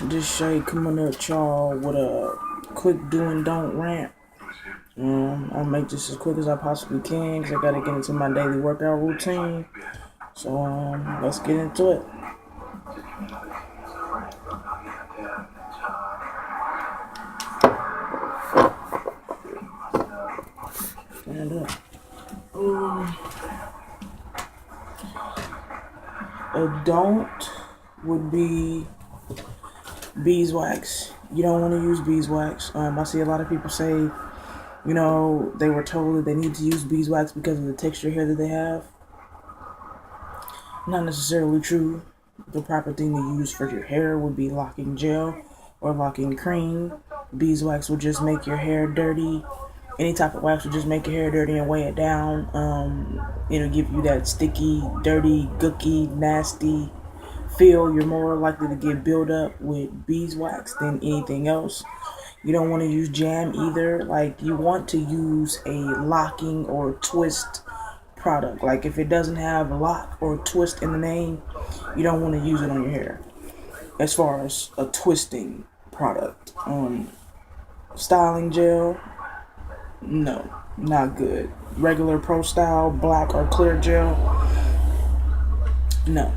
This Shay coming at y'all with a quick do and don't rant. I'll make this as quick as I possibly can because I gotta get into my daily workout routine. So let's get into it. Stand up. A don't would be beeswax. You don't want to use beeswax. I see a lot of people say, they were told that they need to use beeswax because of the texture hair that they have. Not necessarily true. The proper thing to use for your hair would be locking gel or locking cream. Beeswax will just make your hair dirty. Any type of wax will just make your hair dirty and weigh it down. It'll give you that sticky, dirty, gooky, nasty feel. You're more likely to get built up with beeswax than anything else. You don't want to use jam either. Like, you want to use a locking or twist product. Like, if it doesn't have lock or twist in the name, you don't want to use it on your hair. As far as a twisting product, styling gel, no, not good. Regular Pro Style black or clear gel, no,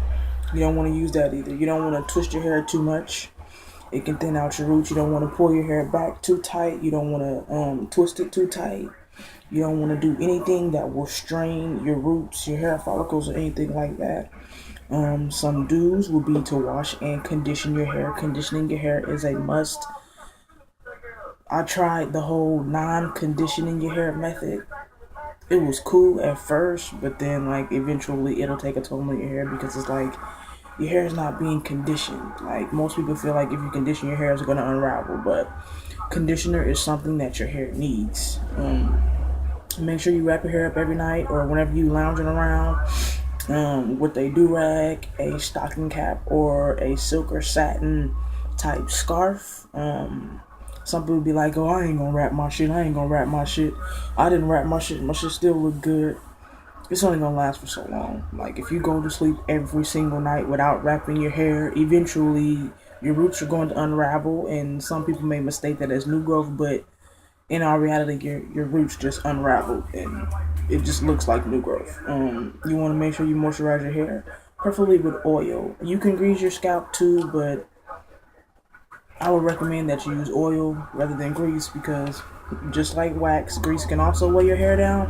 you don't want to use that either. You don't want to twist your hair too much. It can thin out your roots. You don't want to pull your hair back too tight. You don't want to twist it too tight. You don't want to do anything that will strain your roots, your hair follicles, or anything like that. Some do's will be to wash and condition your hair. Conditioning your hair is a must. I tried the whole non-conditioning your hair method. It was cool at first, but then eventually it'll take a toll on your hair because it's like your hair is not being conditioned. Like, most people feel like if you condition your hair, it's going to unravel, but conditioner is something that your hair needs. Make sure you wrap your hair up every night or whenever you lounging around with a do-rag, a stocking cap, or a silk or satin type scarf. Some people be like, oh, I ain't gonna wrap my shit. I didn't wrap my shit. My shit still look good. It's only gonna last for so long. Like, if you go to sleep every single night without wrapping your hair, eventually your roots are going to unravel, and some people may mistake that as new growth, but in all reality, your roots just unraveled and it just looks like new growth. You want to make sure you moisturize your hair, preferably with oil. You can grease your scalp too, but I would recommend that you use oil rather than grease because just like wax, grease can also weigh your hair down.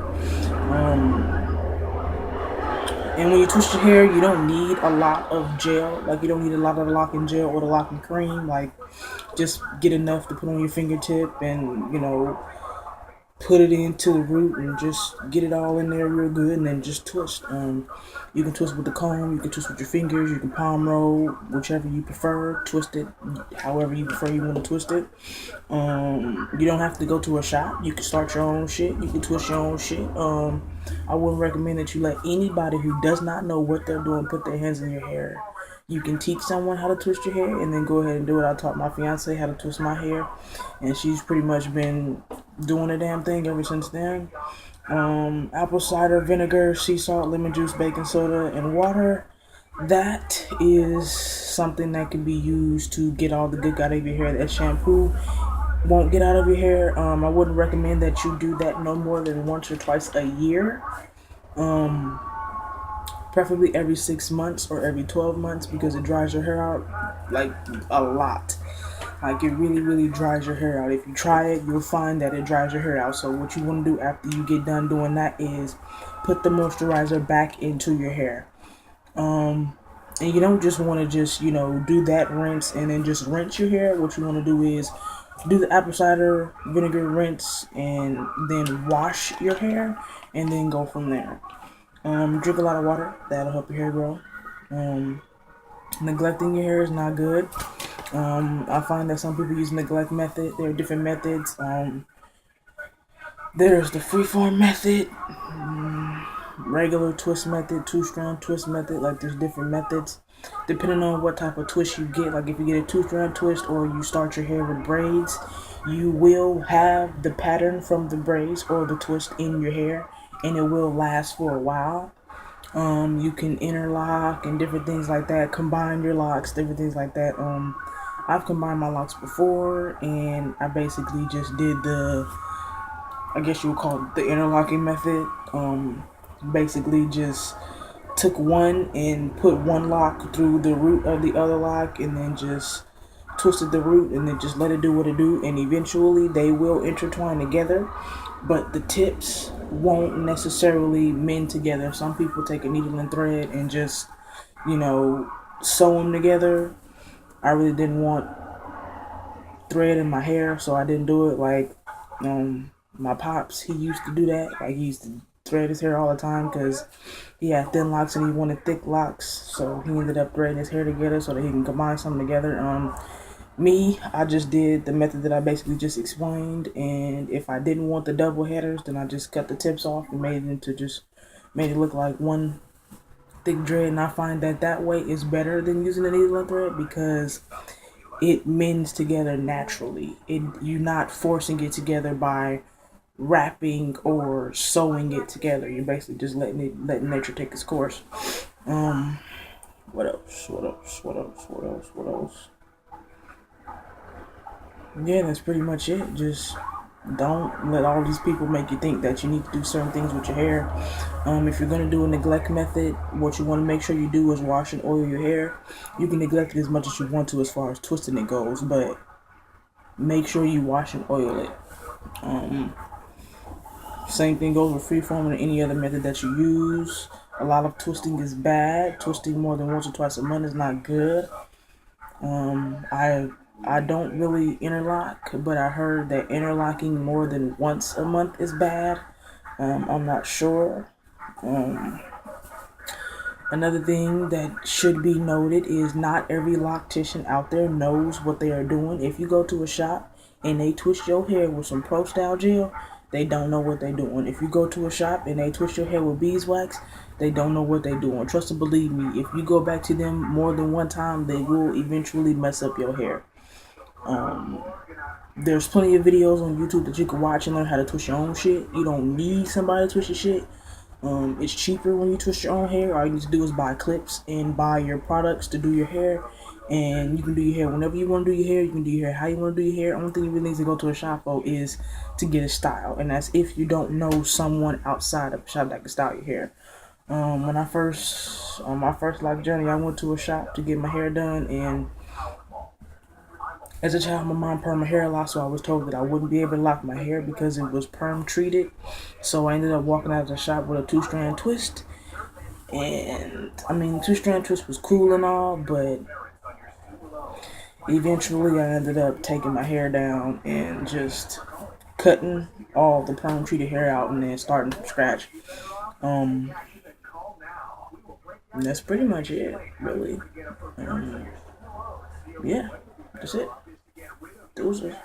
And when you twist your hair, you don't need a lot of gel. Like, you don't need a lot of the locking gel or the locking cream. Like, just get enough to put on your fingertip and, put it into the root and just get it all in there real good and then just twist. You can twist with the comb, you can twist with your fingers, you can palm roll, whichever you prefer. Twist it however you prefer you want to twist it. You don't have to go to a shop. You can start your own shit. You can twist your own shit. I wouldn't recommend that you let anybody who does not know what they're doing put their hands in your hair. You can teach someone how to twist your hair and then go ahead and do it. I taught my fiance how to twist my hair, and she's pretty much been doing the damn thing ever since then. Apple cider vinegar, sea salt, lemon juice, baking soda, and water. That is something that can be used to get all the good out of your hair. That shampoo won't get out of your hair. I wouldn't recommend that you do that no more than once or twice a year. Preferably every 6 months or every 12 months because it dries your hair out like a lot. Like, it really, really dries your hair out. If you try it, you'll find that it dries your hair out. So what you want to do after you get done doing that is put the moisturizer back into your hair. And you don't just want to just, do that rinse and then just rinse your hair. What you want to do is do the apple cider vinegar rinse and then wash your hair and then go from there. Drink a lot of water. That'll help your hair grow. Neglecting your hair is not good. I find that some people use neglect method. There are different methods. There's the freeform method, regular twist method, two-strand twist method. Like, there's different methods depending on what type of twist you get. Like, if you get a two-strand twist or you start your hair with braids, you will have the pattern from the braids or the twist in your hair, and it will last for a while. You can interlock and different things like that, combine your locks, different things like that. I've combined my locks before, and I basically just did I guess you would call it the interlocking method. Basically just took one and put one lock through the root of the other lock, and then just twisted the root, and then just let it do what it do, and eventually they will intertwine together, but the tips won't necessarily mend together. Some people take a needle and thread and just, you know, sew them together. I really didn't want thread in my hair, so I didn't do it. Like, my pops, he used to do that. Like, he used to thread his hair all the time because he had thin locks and he wanted thick locks. So he ended up threading his hair together so that he can combine something together. Me, I just did the method that I basically just explained, and if I didn't want the double headers, then I just cut the tips off and made it look like one thick dread. And I find that way is better than using a needle and thread because it mends together naturally. You're not forcing it together by wrapping or sewing it together. You're basically just letting nature take its course. What else? What else? What else? What else? What else? Yeah, that's pretty much it. Just don't let all these people make you think that you need to do certain things with your hair. If you're going to do a neglect method, what you want to make sure you do is wash and oil your hair. You can neglect it as much as you want to as far as twisting it goes, but make sure you wash and oil it. Same thing goes with freeform or any other method that you use. A lot of twisting is bad. Twisting more than once or twice a month is not good. I don't really interlock, but I heard that interlocking more than once a month is bad. I'm not sure. Another thing that should be noted is not every loctician out there knows what they are doing. If you go to a shop and they twist your hair with some Pro Style gel, they don't know what they're doing. If you go to a shop and they twist your hair with beeswax, they don't know what they're doing. Trust and believe me, if you go back to them more than one time, they will eventually mess up your hair. There's plenty of videos on YouTube that you can watch and learn how to twist your own shit. You don't need somebody to twist your shit. It's cheaper when you twist your own hair. All you need to do is buy clips and buy your products to do your hair. And you can do your hair whenever you want to do your hair. You can do your hair how you want to do your hair. Only thing you really need to go to a shop for is to get a style. And that's if you don't know someone outside of a shop that can style your hair. When I first, on my first life journey, I went to a shop to get my hair done. And as a child, my mom permed my hair a lot, so I was told that I wouldn't be able to lock my hair because it was perm treated. So I ended up walking out of the shop with a 2-strand twist. And I mean, 2-strand twist was cool and all, but eventually I ended up taking my hair down and just cutting all the perm treated hair out and then starting from scratch. And that's pretty much it, really. Yeah, that's it. Those are